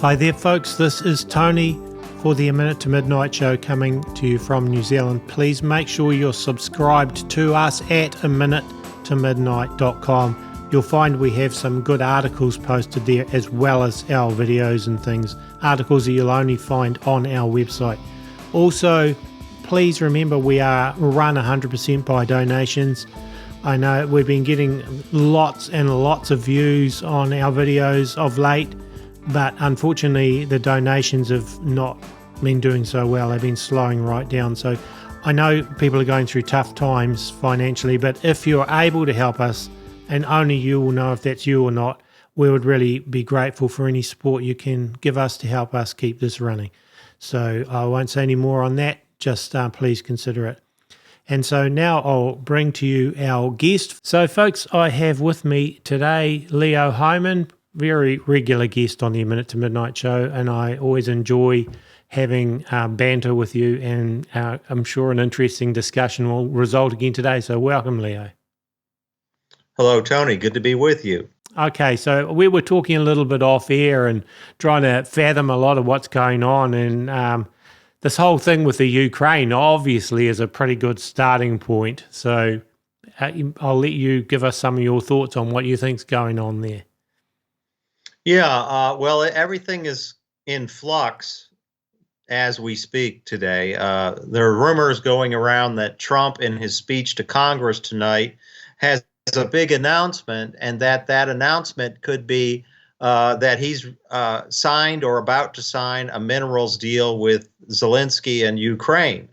Hi there, folks. This is Tony for the A Minute to Midnight Show coming to you from New Zealand. Please make sure you're subscribed to us at aminutomidnight.com. You'll find we have some good articles posted there as well as our videos and things, articles that you'll only find on our website. Also, please remember we are run 100% by donations. I know we've been getting lots and lots of views on our videos of late, but unfortunately the donations have not been doing so well. They've been slowing right down. So I know people are going through tough times financially, but if you're able to help us, and only you will know if that's you or not, we would really be grateful for any support you can give us to help us keep this running. So I won't say any more on that, just please consider it. And so now I'll bring to you our guest. So folks, I have with me today Leo Hohmann, very regular guest on the A Minute to Midnight Show, and I always enjoy having banter with you, and I'm sure an interesting discussion will result again today. So welcome, Leo. Hello, Tony. Good to be with you. Okay, so we were talking a little bit off air and trying to fathom a lot of what's going on, and this whole thing with the Ukraine obviously is a pretty good starting point. So I'll let you give us some of your thoughts on what you think's going on there. Yeah, well, everything is in flux as we speak today. There are rumors going around that Trump, in his speech to Congress tonight, has a big announcement, and that announcement could be that he's signed or about to sign a minerals deal with Zelensky and Ukraine,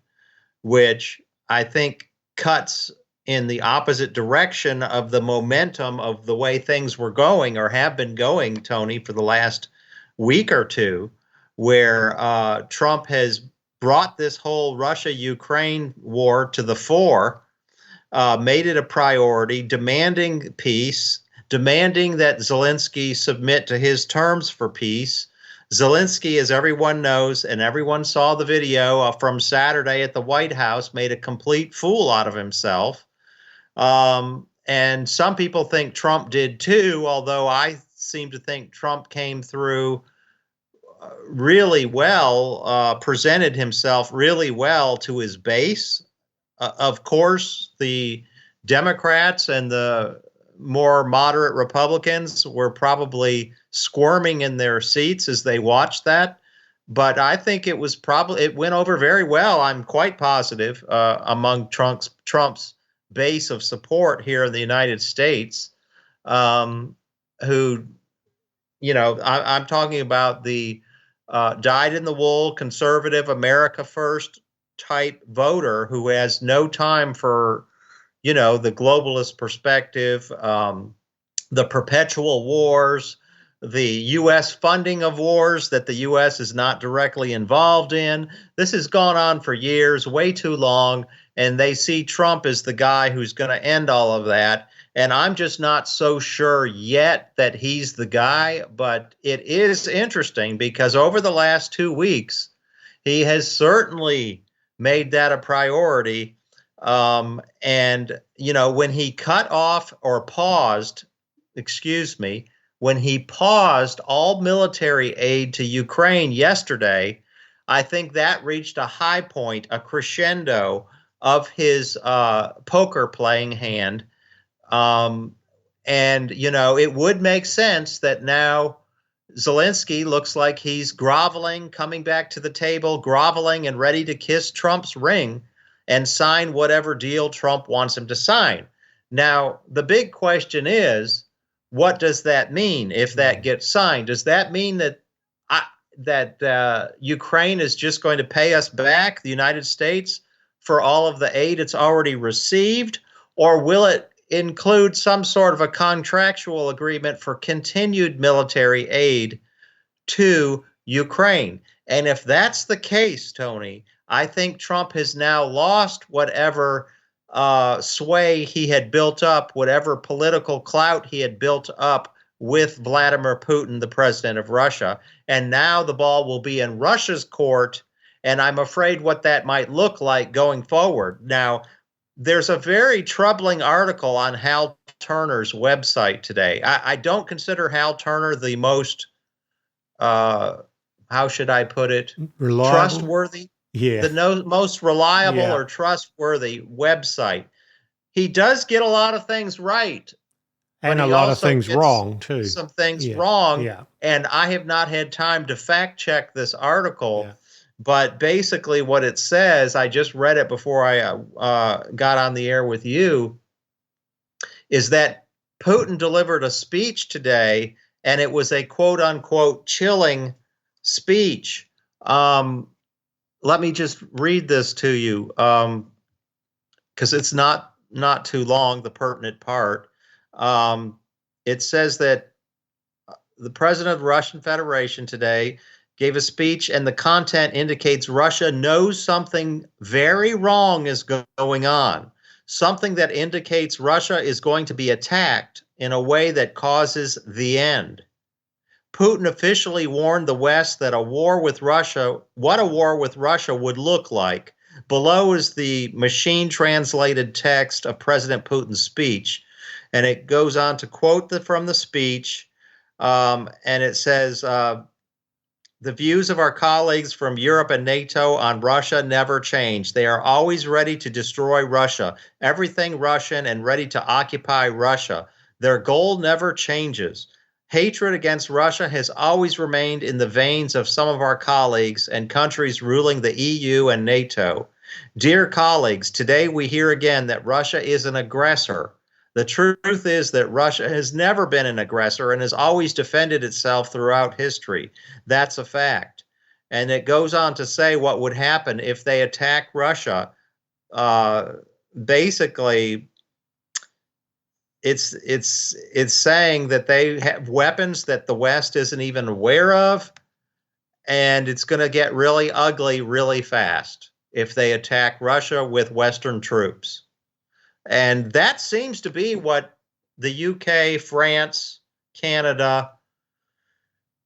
which I think cuts in the opposite direction of the momentum of the way things were going or have been going, Tony, for the last week or two, where Trump has brought this whole Russia-Ukraine war to the fore, made it a priority, demanding peace, demanding that Zelensky submit to his terms for peace. Zelensky, as everyone knows, and everyone saw the video from Saturday at the White House, made a complete fool out of himself. And some people think Trump did too, although I seem to think Trump came through really well, presented himself really well to his base. Of course, the Democrats and the more moderate Republicans were probably squirming in their seats as they watched that. But I think it went over very well. I'm quite positive among Trump's base of support here in the United States, who, you know, I'm talking about the dyed-in-the-wool conservative America First type voter who has no time for, you know, the globalist perspective, the perpetual wars, the U.S. funding of wars that the U.S. is not directly involved in. This has gone on for years, way too long, and they see Trump as the guy who's going to end all of that. And I'm just not so sure yet that he's the guy, but it is interesting because over the last 2 weeks, he has certainly made that a priority. And, you know, when he cut off or paused, when he paused all military aid to Ukraine yesterday, I think that reached a high point, a crescendo of his poker playing hand. And, you know, it would make sense that now Zelensky looks like he's groveling, coming back to the table, groveling and ready to kiss Trump's ring and sign whatever deal Trump wants him to sign. Now, the big question is, what does that mean if that gets signed? Does that mean that Ukraine is just going to pay us back, the United States, for all of the aid it's already received? Or will it include some sort of a contractual agreement for continued military aid to Ukraine? And if that's the case, Tony, I think Trump has now lost whatever sway he had built up, whatever political clout he had built up with Vladimir Putin, the president of Russia. And now the ball will be in Russia's court, and I'm afraid what that might look like going forward. Now, there's a very troubling article on Hal Turner's website today. I don't consider Hal Turner the most how should I put it? Reliable. Trustworthy. Yeah. The most reliable Yeah. or trustworthy website. He does get a lot of things right, but And a he lot of also things gets wrong too. some things Yeah. wrong. Yeah. And I have not had time to fact check this article, Yeah. but basically what it says, I just read it before I got on the air with you, is that Putin delivered a speech today, and it was a quote unquote chilling speech. Let me just read this to you, because it's not too long, the pertinent part. It says that the president of the Russian Federation today gave a speech, and the content indicates Russia knows something very wrong is going on, something that indicates Russia is going to be attacked in a way that causes the end. Putin officially warned the West that what a war with Russia would look like. Below is the machine translated text of President Putin's speech. And it goes on to quote from the speech. And it says, the views of our colleagues from Europe and NATO on Russia never change. They are always ready to destroy Russia, everything Russian, and ready to occupy Russia. Their goal never changes. Hatred against Russia has always remained in the veins of some of our colleagues and countries ruling the EU and NATO. Dear colleagues, today we hear again that Russia is an aggressor. The truth is that Russia has never been an aggressor and has always defended itself throughout history. That's a fact. And it goes on to say what would happen if they attack Russia. Basically, it's saying that they have weapons that the West isn't even aware of, and it's going to get really ugly really fast if they attack Russia with Western troops. And that seems to be what the UK, France, Canada,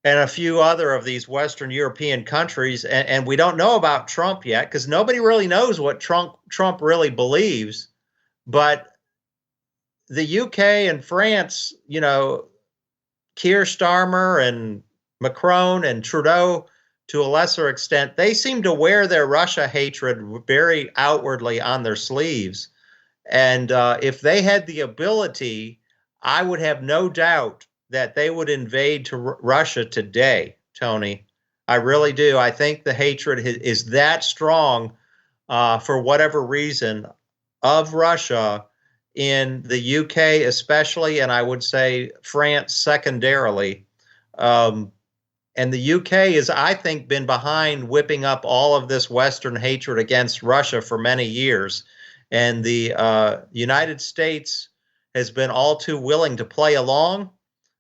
and a few other of these Western European countries, and we don't know about Trump yet because nobody really knows what Trump really believes. But the UK and France, Keir Starmer and Macron and Trudeau, to a lesser extent, they seem to wear their Russia hatred very outwardly on their sleeves. And if they had the ability, I would have no doubt that they would invade to Russia today, Tony. I really do. I think the hatred is that strong, for whatever reason, of Russia in the UK especially, and I would say France secondarily. And the UK has, I think, been behind whipping up all of this Western hatred against Russia for many years. And the United States has been all too willing to play along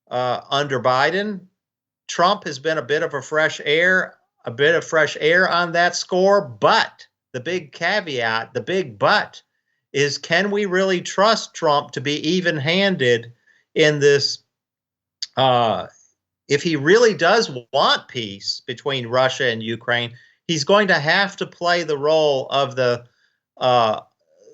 under Biden. Trump has been a bit of fresh air on that score. But the big caveat, the big but, is can we really trust Trump to be even-handed in this? If he really does want peace between Russia and Ukraine, he's going to have to play the role of the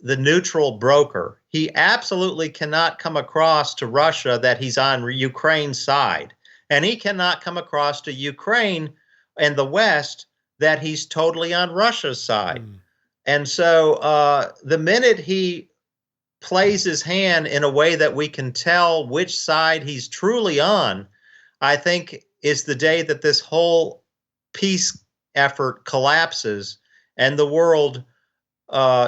neutral broker. He absolutely cannot come across to Russia that he's on Ukraine's side, and he cannot come across to Ukraine and the West that he's totally on Russia's side. And so the minute he plays his hand in a way that we can tell which side he's truly on, I think is the day that this whole peace effort collapses and the world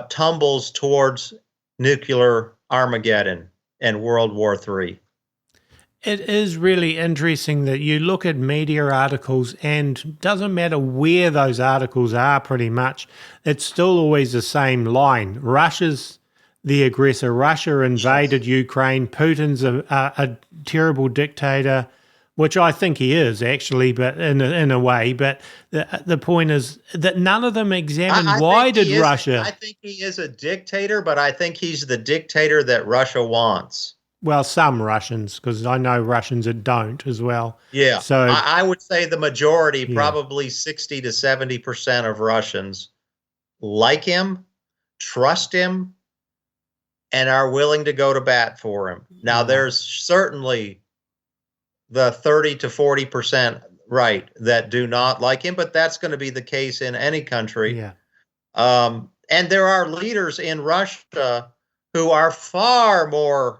tumbles towards nuclear Armageddon and World War III. It is really interesting that you look at media articles, and doesn't matter where those articles are, pretty much, it's still always the same line. Russia's the aggressor. Russia invaded Ukraine. Putin's a terrible dictator, which I think he is actually, but in a way. But the point is that none of them examine why did Russia. I think he is a dictator, but I think he's the dictator that Russia wants. Well, some Russians, because I know Russians that don't as well. Yeah. So I would say the majority, probably 60 to 70% of Russians, like him, trust him, and are willing to go to bat for him. Now, there's certainly the 30 to 40% right, that do not like him, but that's going to be the case in any country. Yeah. And there are leaders in Russia who are far more,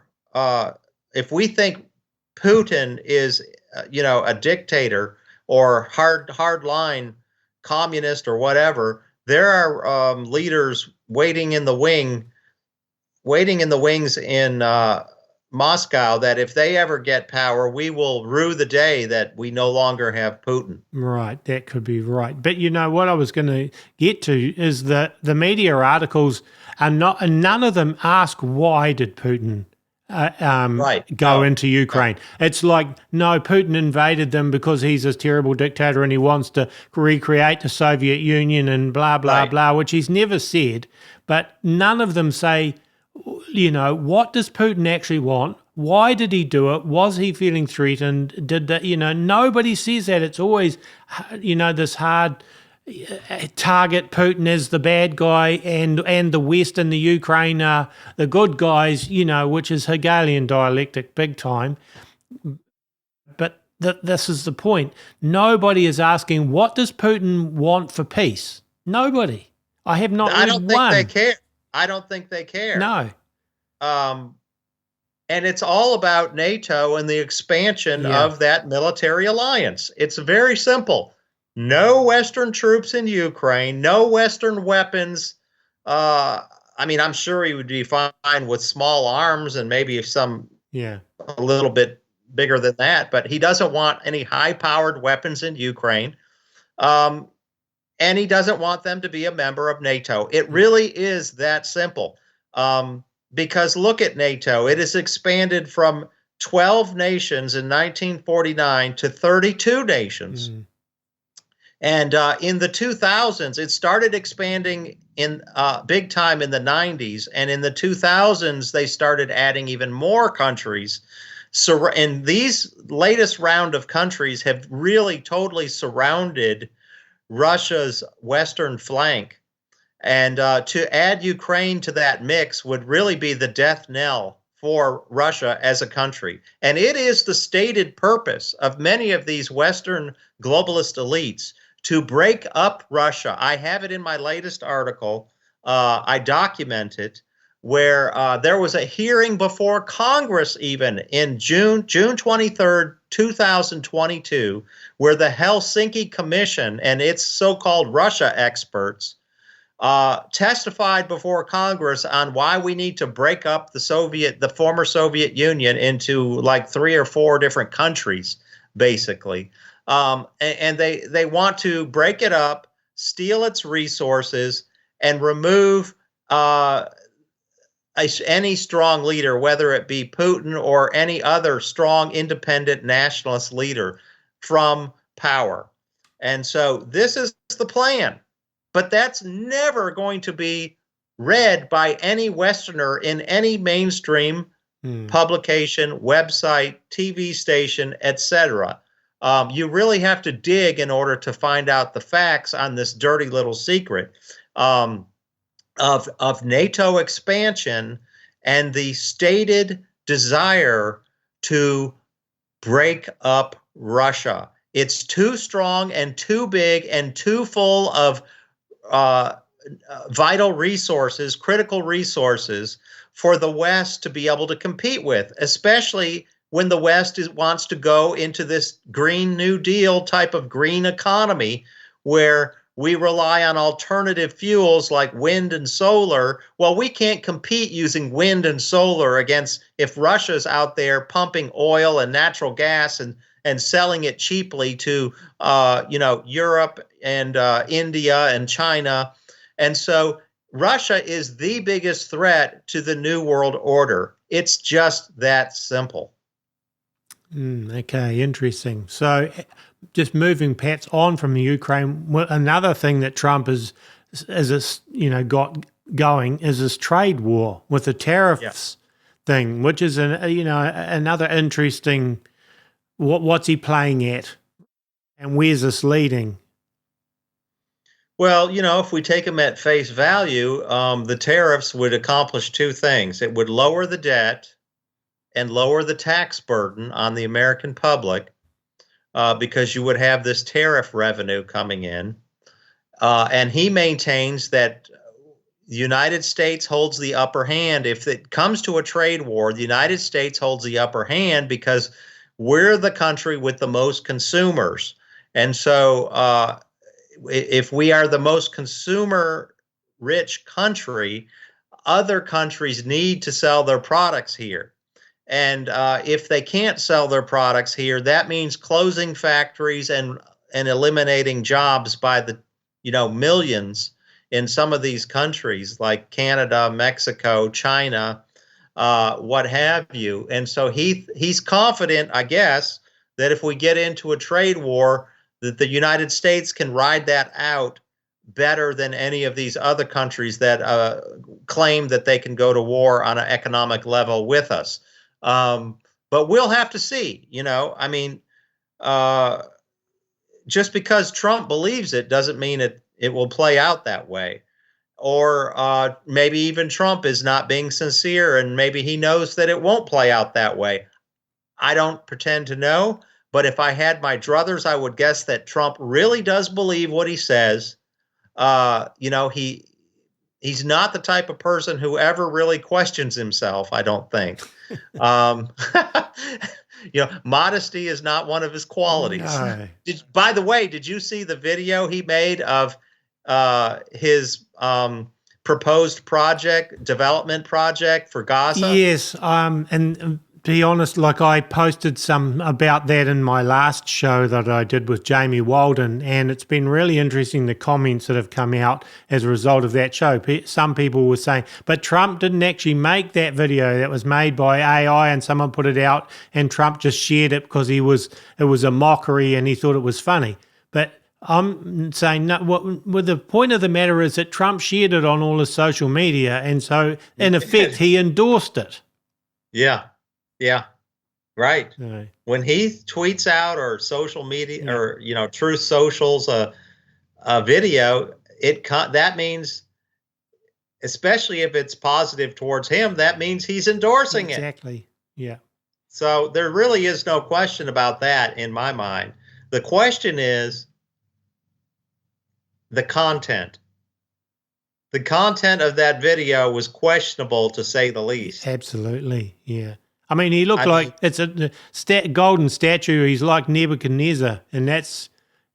if we think Putin is, a dictator or hard line communist or whatever, there are leaders waiting in the wings in Moscow that if they ever get power, we will rue the day that we no longer have Putin. Right, that could be right. But what I was going to get to is that the media articles are not, and none of them ask why did Putin go into Ukraine. No. It's like, no, Putin invaded them because he's this terrible dictator and he wants to recreate the Soviet Union and blah, blah, blah, which he's never said. But none of them say, what does Putin actually want? Why did he do it? Was he feeling threatened? Did that, nobody says that. It's always, this hard target Putin as the bad guy and the West and the Ukraine are the good guys, which is Hegelian dialectic big time. But this is the point. Nobody is asking, what does Putin want for peace? Nobody. I have not read one. I don't think they care. I don't think they care. No. And it's all about NATO and the expansion of that military alliance. It's very simple. No Western troops in Ukraine, no Western weapons. I'm sure he would be fine with small arms and maybe some a little bit bigger than that, but he doesn't want any high-powered weapons in Ukraine. And he doesn't want them to be a member of NATO. It really is that simple. Because look at NATO. It has expanded from 12 nations in 1949 to 32 nations. And in the 2000s, it started expanding in big time in the 90s. And in the 2000s, they started adding even more countries. So, and these latest round of countries have really totally surrounded Russia's western flank. And to add Ukraine to that mix would really be the death knell for Russia as a country. And it is the stated purpose of many of these Western globalist elites to break up Russia. I have it in my latest article. I document it, where there was a hearing before Congress even in June 23rd, 2022, where the Helsinki Commission and its so-called Russia experts testified before Congress on why we need to break up the former Soviet Union into like 3 or 4 different countries, basically. And they want to break it up, steal its resources, and remove any strong leader, whether it be Putin or any other strong independent nationalist leader, from power. And so this is the plan. But that's never going to be read by any Westerner in any mainstream publication, website, TV station, etc. You really have to dig in order to find out the facts on this dirty little secret of NATO expansion and the stated desire to break up Russia. It's too strong and too big and too full of vital resources, critical resources for the West to be able to compete with, especially when the West wants to go into this Green New Deal type of green economy where we rely on alternative fuels like wind and solar. Well, we can't compete using wind and solar against if Russia's out there pumping oil and natural gas and selling it cheaply to Europe and India and China. And so Russia is the biggest threat to the New World Order. It's just that simple. Okay, interesting. So just moving Pats on from the Ukraine, another thing that Trump got going is this trade war with the tariffs thing, which is another interesting. What's he playing at, and where's this leading? Well, if we take them at face value, the tariffs would accomplish 2 things. It would lower the debt and lower the tax burden on the American public. because you would have this tariff revenue coming in. And he maintains that the United States holds the upper hand. If it comes to a trade war, the United States holds the upper hand because we're the country with the most consumers. And so if we are the most consumer rich country, other countries need to sell their products here. And if they can't sell their products here, that means closing factories and eliminating jobs by the millions in some of these countries like Canada, Mexico, China, what have you. And so he's confident, I guess, that if we get into a trade war, that the United States can ride that out better than any of these other countries that claim that they can go to war on an economic level with us. But we'll have to see. I mean, just because Trump believes it doesn't mean it will play out that way. Or maybe even Trump is not being sincere and maybe he knows that it won't play out that way. I don't pretend to know, but if I had my druthers, I would guess that Trump really does believe what he says. He's not the type of person who ever really questions himself, I don't think. Modesty is not one of his qualities. No. By the way, did you see the video he made of his proposed development project for Gaza? Yes, and to be honest, like I posted some about that in my last show that I did with Jamie Walden, and it's been really interesting the comments that have come out as a result of that show. Some people were saying, but Trump didn't actually make that video. That was made by AI and someone put it out and Trump just shared it because it was a mockery and he thought it was funny. But I'm saying, no, well, the point of the matter is that Trump shared it on all his social media, and so in effect he endorsed it. Yeah. Yeah, right. No. When he tweets out or social media or Truth Social's a video, that means, especially if it's positive towards him, that means he's endorsing it. Exactly. Yeah. So there really is no question about that in my mind. The question is the content. The content of that video was questionable, to say the least. Absolutely. Yeah. I mean, he looked like it's a golden statue. He's like Nebuchadnezzar, and that's,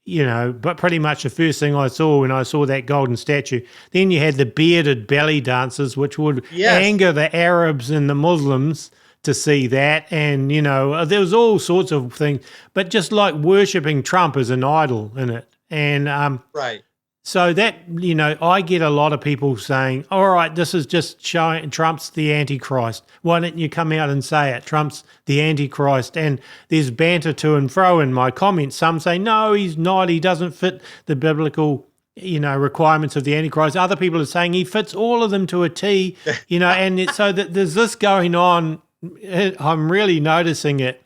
but pretty much the first thing I saw when I saw that golden statue. Then you had the bearded belly dancers, which would anger the Arabs and the Muslims to see that, and there was all sorts of things, but just like worshipping Trump as an idol in it, and right. So that, I get a lot of people saying, all right, this is just showing Trump's the Antichrist. Why don't you come out and say it? Trump's the Antichrist. And there's banter to and fro in my comments. Some say, no, he's not. He doesn't fit the biblical, requirements of the Antichrist. Other people are saying he fits all of them to a T, and so that there's this going on. I'm really noticing it.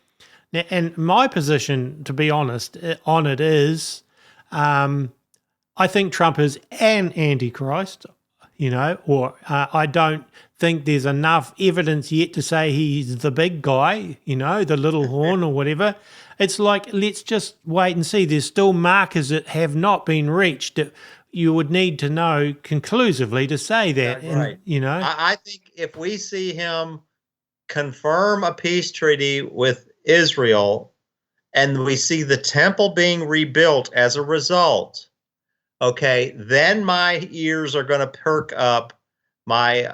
And my position, to be honest, on it is, I think Trump is an Antichrist, or I don't think there's enough evidence yet to say he's the big guy, the little horn or whatever. It's like, let's just wait and see. There's still markers that have not been reached that you would need to know conclusively to say that. Right. And, I think if we see him confirm a peace treaty with Israel and we see the temple being rebuilt as a result, okay, then my ears are going to perk up. My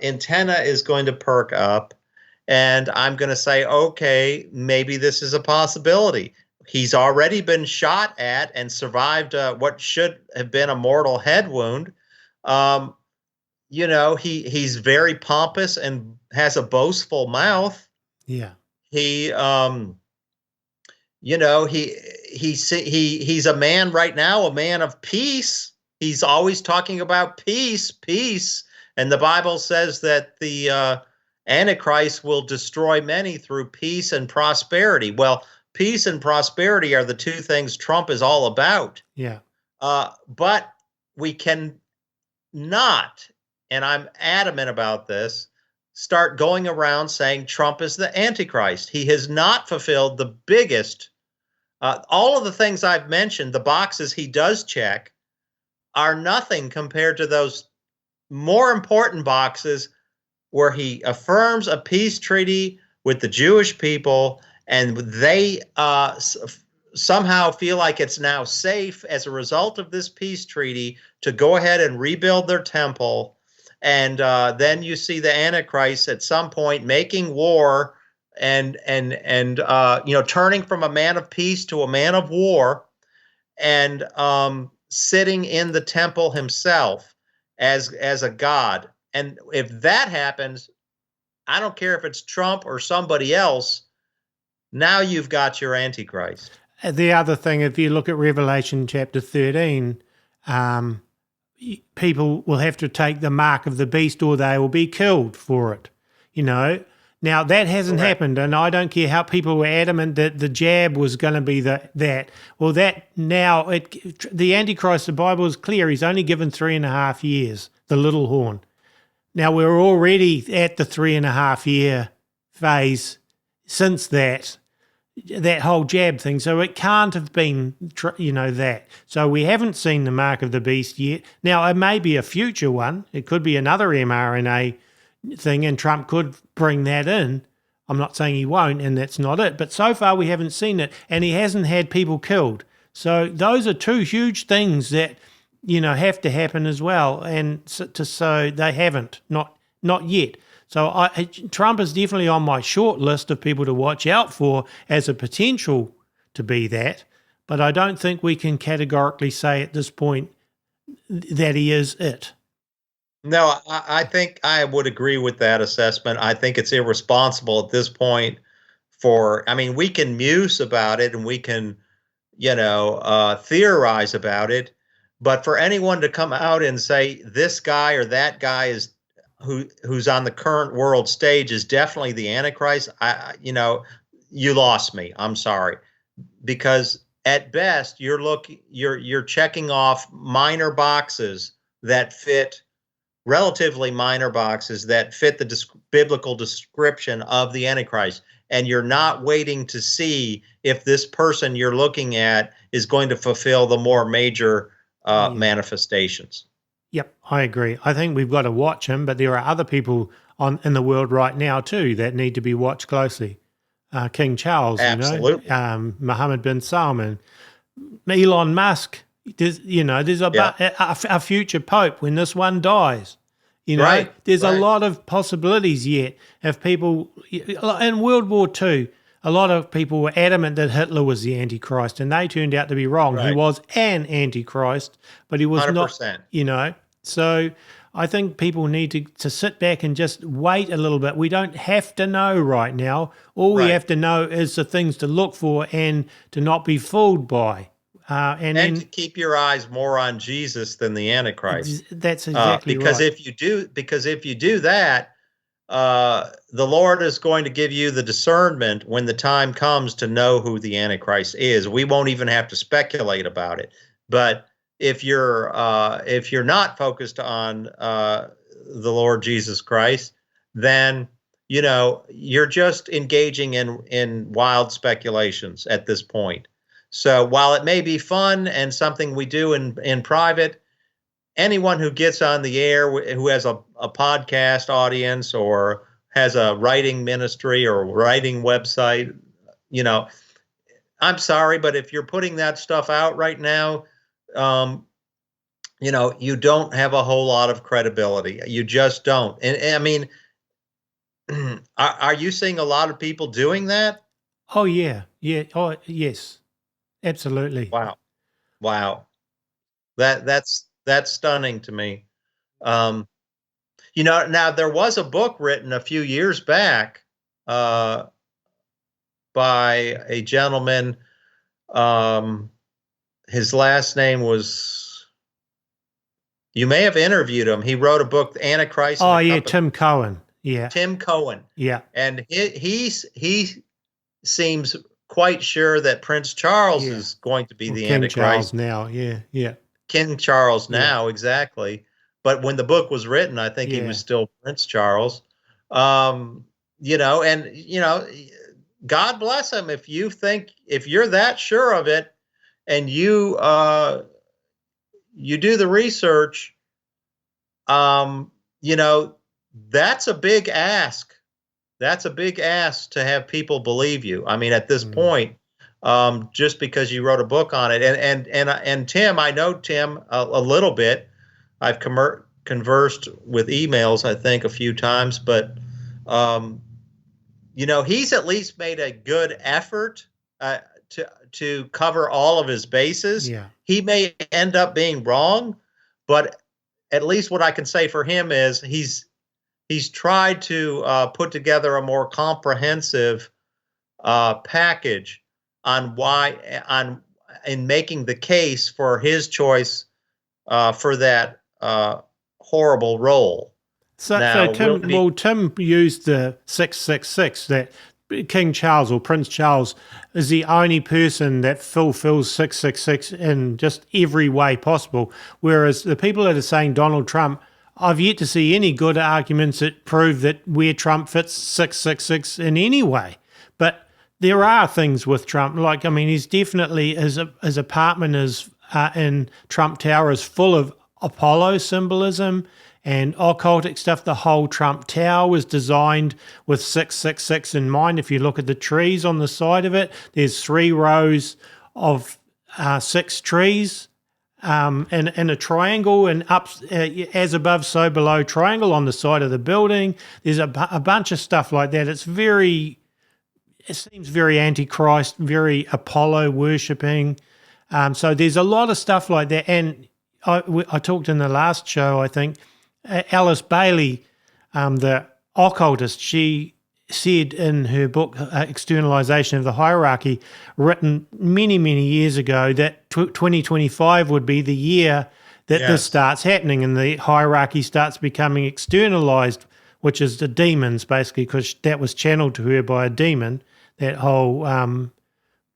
antenna is going to perk up. And I'm going to say, okay, maybe this is a possibility. He's already been shot at and survived what should have been a mortal head wound. He's very pompous and has a boastful mouth. Yeah. He's a man right now, a man of peace. He's always talking about peace. And the Bible says that the Antichrist will destroy many through peace and prosperity. Well, peace and prosperity are the two things Trump is all about. Yeah. But we can not, and I'm adamant about this, start going around saying Trump is the Antichrist. He has not fulfilled the biggest All of the things I've mentioned, the boxes he does check, are nothing compared to those more important boxes where he affirms a peace treaty with the Jewish people, and they somehow feel like it's now safe as a result of this peace treaty to go ahead and rebuild their temple. And then you see the Antichrist at some point making war and turning from a man of peace to a man of war, and sitting in the temple himself as a god. And if that happens, I don't care if it's Trump or somebody else, now you've got your Antichrist. The other thing, if you look at Revelation chapter 13, people will have to take the mark of the beast or they will be killed for it. Now, that hasn't happened, and I don't care how people were adamant that the jab was going to be that. Well, the Antichrist, the Bible is clear, he's only given 3.5 years, the little horn. Now, we're already at the 3.5 year phase since that whole jab thing, so it can't have been, that. So we haven't seen the mark of the beast yet. Now, it may be a future one. It could be another mRNA thing, and Trump could bring that in. I'm not saying he won't, and that's not it. But so far, we haven't seen it, and he hasn't had people killed. So those are two huge things that, have to happen as well. And so they haven't, not yet. So Trump is definitely on my short list of people to watch out for as a potential to be that. But I don't think we can categorically say at this point that he is it. No, I think I would agree with that assessment. I think it's irresponsible at this point we can muse about it and we can, theorize about it. But for anyone to come out and say this guy or that guy is who's on the current world stage is definitely the Antichrist, you lost me. I'm sorry. Because at best you're checking off relatively minor boxes that fit the biblical description of the Antichrist. And you're not waiting to see if this person you're looking at is going to fulfill the more major manifestations. Yep, I agree. I think we've got to watch him, but there are other people in the world right now too that need to be watched closely. King Charles, absolutely. Mohammed bin Salman, Elon Musk. There's a future pope when this one dies. There's a lot of possibilities yet. If people in World War II, a lot of people were adamant that Hitler was the Antichrist, and they turned out to be wrong. Right. He was an Antichrist, but he was 100%. Not. So I think people need to sit back and just wait a little bit. We don't have to know right now. All we have to know is the things to look for and to not be fooled by. And then, to keep your eyes more on Jesus than the Antichrist. That's exactly because right. If you do that, the Lord is going to give you the discernment when the time comes to know who the Antichrist is. We won't even have to speculate about it. But if you're not focused on the Lord Jesus Christ, then you're just engaging in wild speculations at this point. So while it may be fun and something we do in private, anyone who gets on the air, who has a podcast audience or has a writing ministry or writing website, I'm sorry, but if you're putting that stuff out right now, you don't have a whole lot of credibility. You just don't. And I mean, are you seeing a lot of people doing that? Oh, yeah. Yeah. Oh, yes. Absolutely. Wow. That's stunning to me. Now there was a book written a few years back by a gentleman. His last name was, you may have interviewed him. He wrote a book, The Antichrist. Oh, yeah, Tim Cohen. Yeah. Tim Cohen. Yeah. And he seems quite sure that Prince Charles is going to be the King Antichrist. Charles now, yeah. King Charles now, exactly. But when the book was written, I think he was still Prince Charles. God bless him if you're that sure of it, and you do the research. You know, that's a big ask. That's a big ask to have people believe you. I mean, at this point, just because you wrote a book on it, and Tim, I know Tim a little bit. I've conversed with emails, I think, a few times, but you know, he's at least made a good effort to cover all of his bases. Yeah. He may end up being wrong, but at least what I can say for him is he's tried to put together a more comprehensive package on in making the case for his choice for that horrible role. So Tim used the 666, that King Charles or Prince Charles is the only person that fulfills 666 in just every way possible. Whereas the people that are saying Donald Trump, I've yet to see any good arguments that prove that where Trump fits 666 in any way. But there are things with Trump, like, I mean, he's definitely, his apartment is in Trump Tower is full of Apollo symbolism and occultic stuff. The whole Trump Tower was designed with 666 in mind. If you look at the trees on the side of it, there's 3 rows of 6 trees in a triangle, and up as above, so below triangle on the side of the building. There's a bunch of stuff like that. It seems very Antichrist, very Apollo worshipping. So there's a lot of stuff like that. And I talked in the last show, I think, Alice Bailey, the occultist, she said in her book, Externalization of the Hierarchy, written many, many years ago, that 2025 would be the year that this starts happening and the hierarchy starts becoming externalized, which is the demons, basically, because that was channeled to her by a demon, that whole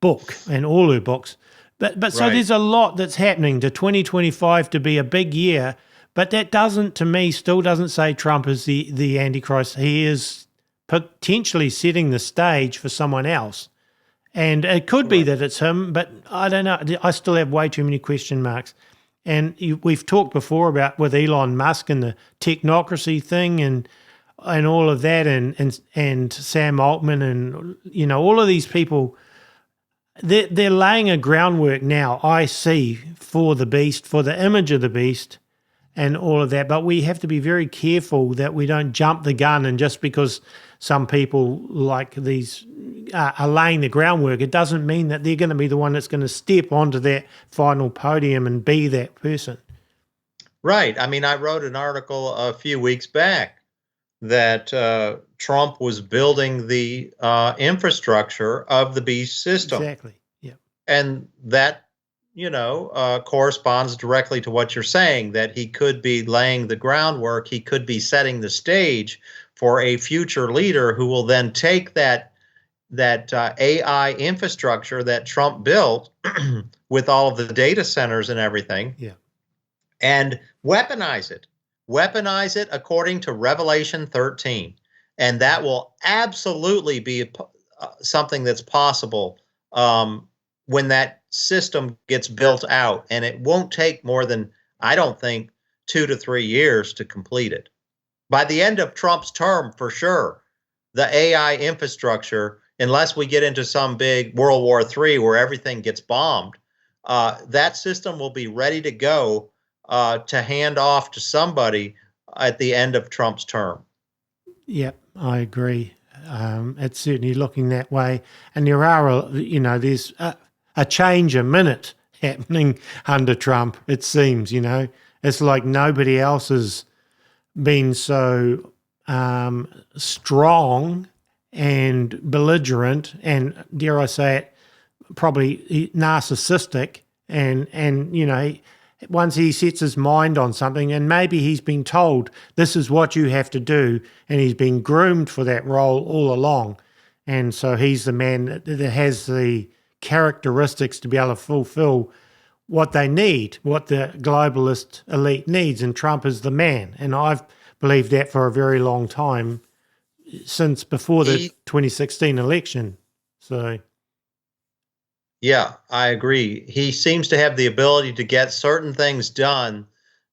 book and all her books. But so there's a lot that's happening to 2025 to be a big year. But that doesn't, to me, still doesn't say Trump is the Antichrist. He is potentially setting the stage for someone else. And it could be that it's him, but I don't know. I still have way too many question marks. And we've talked before about with Elon Musk and the technocracy thing and all of that, and Sam Altman and, you know, all of these people, they're laying a groundwork now, I see, for the beast, for the image of the beast, and all of that. But we have to be very careful that we don't jump the gun, and just because some people like these are laying the groundwork, it doesn't mean that they're going to be the one that's going to step onto that final podium and be that person. Right. I mean, I wrote an article a few weeks back that Trump was building the infrastructure of the beast system. Exactly. Yeah. And that, you know, corresponds directly to what you're saying, that he could be laying the groundwork. He could be setting the stage for a future leader who will then take that AI infrastructure that Trump built with all of the data centers and everything, and weaponize it according to Revelation 13. And that will absolutely be something that's possible when that system gets built out. And it won't take more than, I don't think, 2 to 3 years to complete it. By the end of Trump's term, for sure, the AI infrastructure, unless we get into some big World War III where everything gets bombed, that system will be ready to go to hand off to somebody at the end of Trump's term. Yep, I agree. It's certainly looking that way. And there are, there's a change a minute happening under Trump, it seems, It's like nobody else has been so strong and belligerent and, dare I say it, probably narcissistic. And once he sets his mind on something, and maybe he's been told this is what you have to do, and he's been groomed for that role all along. And so he's the man that has the characteristics to be able to fulfill what they need, what the globalist elite needs, and Trump is the man. And I've believed that for a very long time, since before the 2016 election. So, yeah, I agree. He seems to have the ability to get certain things done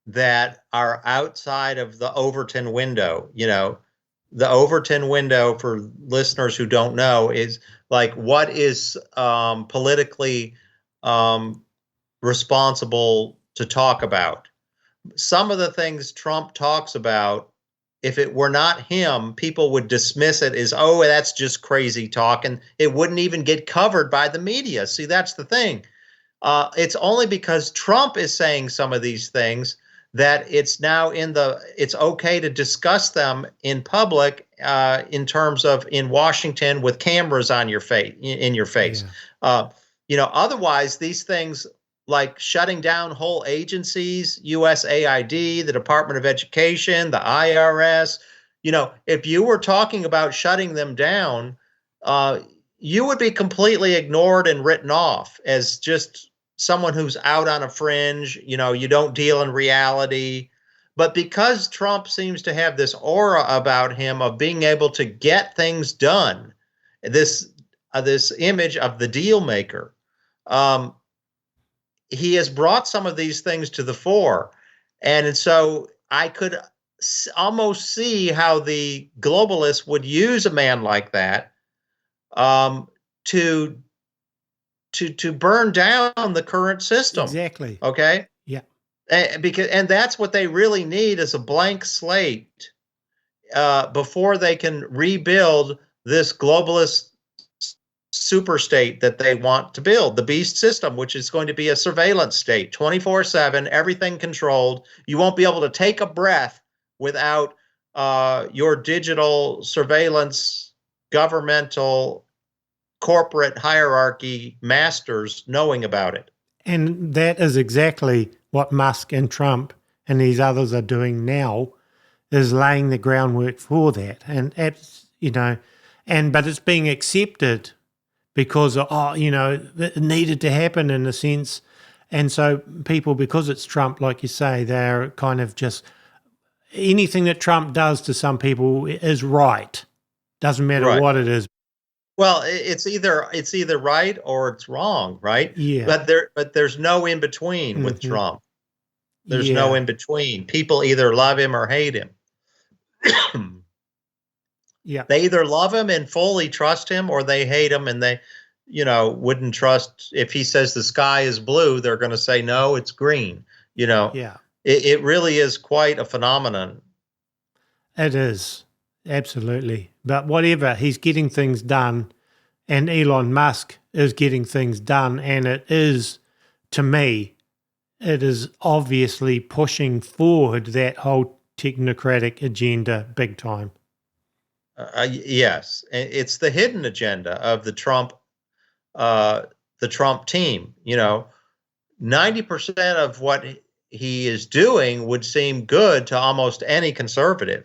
that are outside of the Overton window. The Overton window, for listeners who don't know, is like what is politically um, responsible to talk about. Some of the things Trump talks about, if it were not him, people would dismiss it as, oh, that's just crazy talk, and it wouldn't even get covered by the media. See, that's the thing. It's only because Trump is saying some of these things that it's now it's okay to discuss them in public, in terms of in Washington with cameras on your face, in your face. yeah. Otherwise these things like shutting down whole agencies, USAID, the Department of Education, the IRS, if you were talking about shutting them down, you would be completely ignored and written off as just someone who's out on a fringe. You don't deal in reality. But because Trump seems to have this aura about him of being able to get things done, this image of the deal maker, he has brought some of these things to the fore. And so I could almost see how the globalists would use a man like that, to burn down the current system. Exactly. Okay. Yeah. And that's what they really need, is a blank slate, before they can rebuild this globalist super state that they want to build, the beast system, which is going to be a surveillance state, 24/7, everything controlled. You won't be able to take a breath without your digital surveillance, governmental, corporate hierarchy masters knowing about it. And that is exactly what Musk and Trump and these others are doing now, is laying the groundwork for that. And but it's being accepted because it needed to happen in a sense. And so people, because it's Trump, like you say, they're kind of just, anything that Trump does to some people is right. Doesn't matter Right. what it is. Well, it's either right or it's wrong, right? Yeah. But there's no in between with Mhm. Trump. There's no in between. People either love him or hate him. Yeah. They either love him and fully trust him, or they hate him and they, wouldn't trust. If he says the sky is blue, they're going to say, no, it's green. Yeah. It really is quite a phenomenon. It is. Absolutely. But whatever, he's getting things done, and Elon Musk is getting things done. And it is, to me, it is obviously pushing forward that whole technocratic agenda big time. Yes, it's the hidden agenda of the Trump team. 90% of what he is doing would seem good to almost any conservative.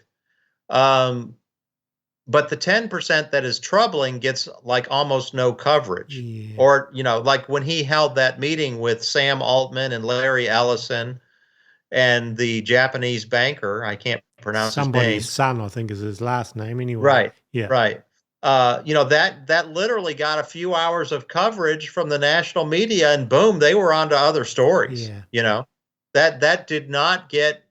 But the 10% that is troubling gets like almost no coverage. Yeah. Or, like when he held that meeting with Sam Altman and Larry Ellison and the Japanese banker, I can't pronounce Somebody's his name. son, I think, is his last name anyway. Right. Yeah. Right. That literally got a few hours of coverage from the national media, and boom, they were on to other stories. Yeah. That did not get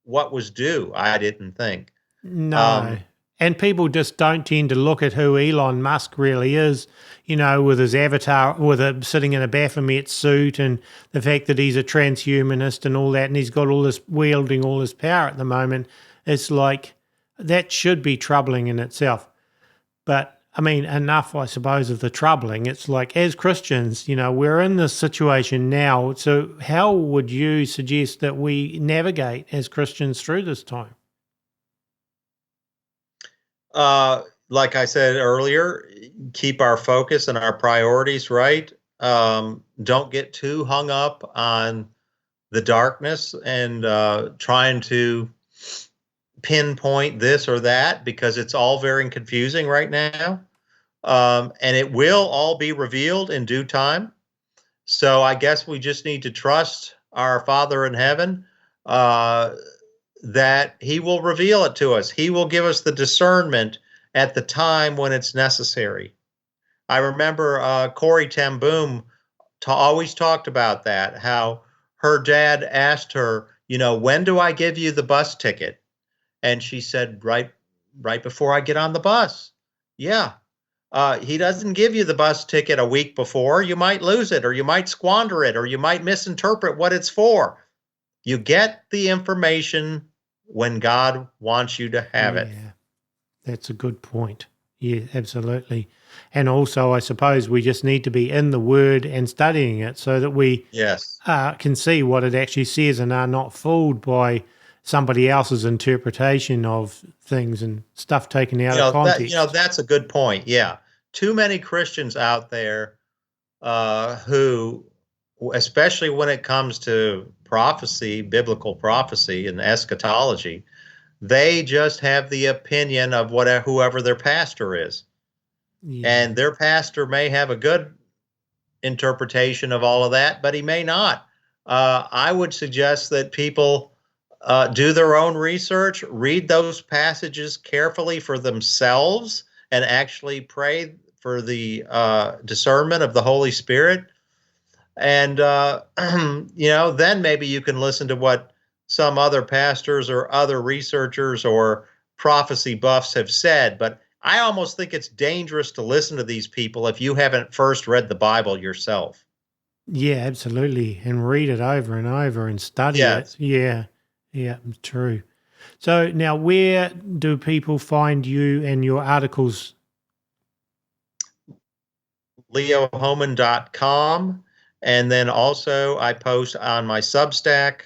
what was due, I didn't think. No. And people just don't tend to look at who Elon Musk really is, with his avatar, sitting in a Baphomet suit, and the fact that he's a transhumanist and all that, and he's got wielding all this power at the moment. It's like, that should be troubling in itself. But, I mean, enough, I suppose, of the troubling. It's like, as Christians, we're in this situation now. So how would you suggest that we navigate as Christians through this time? Like I said earlier, keep our focus and our priorities right. Don't get too hung up on the darkness and trying to pinpoint this or that, because it's all very confusing right now. And it will all be revealed in due time. So I guess we just need to trust our Father in heaven, that he will reveal it to us. He will give us the discernment at the time when it's necessary. I remember Corey Ten Boom always talked about that, how her dad asked her, when do I give you the bus ticket? And she said, right before I get on the bus. Yeah. He doesn't give you the bus ticket a week before. You might lose it, or you might squander it, or you might misinterpret what it's for. You get the information when God wants you to have it. Yeah, that's a good point. Yeah, absolutely. And also, I suppose we just need to be in the Word and studying it so that we Yes. can see what it actually says and are not fooled by somebody else's interpretation of things and stuff taken out of context. That's a good point. Yeah. Too many Christians out there who, especially when it comes to prophecy, biblical prophecy and eschatology, they just have the opinion of whoever their pastor is. Yeah. And their pastor may have a good interpretation of all of that, but he may not. I would suggest that people do their own research, read those passages carefully for themselves, and actually pray for the discernment of the Holy Spirit. And, then maybe you can listen to what some other pastors or other researchers or prophecy buffs have said. But I almost think it's dangerous to listen to these people if you haven't first read the Bible yourself. Yeah, absolutely. And read it over and over and study it. Yeah, true. So now, where do people find you and your articles? LeoHohmann.com. And then also I post on my Substack,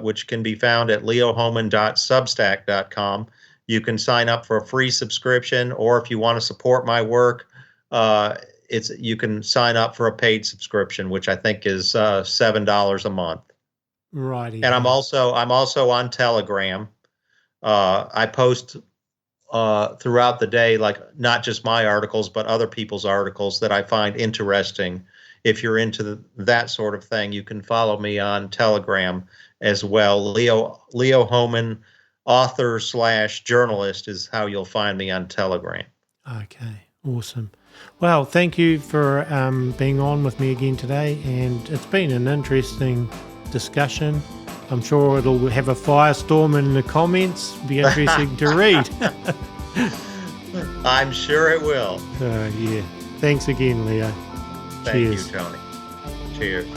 which can be found at leohohmann.substack.com. You can sign up for a free subscription, or if you want to support my work, you can sign up for a paid subscription, which I think is $7 a month. Right. And I'm also on Telegram. I post throughout the day, like not just my articles, but other people's articles that I find interesting. If you're into that sort of thing, you can follow me on Telegram as well. Leo Hohmann, author/journalist, is how you'll find me on Telegram. Okay, awesome. Well, thank you for being on with me again today, and it's been an interesting discussion. I'm sure it'll have a firestorm in the comments. Be interesting to read. I'm sure it will. Yeah. Thanks again, Leo. Thank Cheers. you, Tony. Cheers.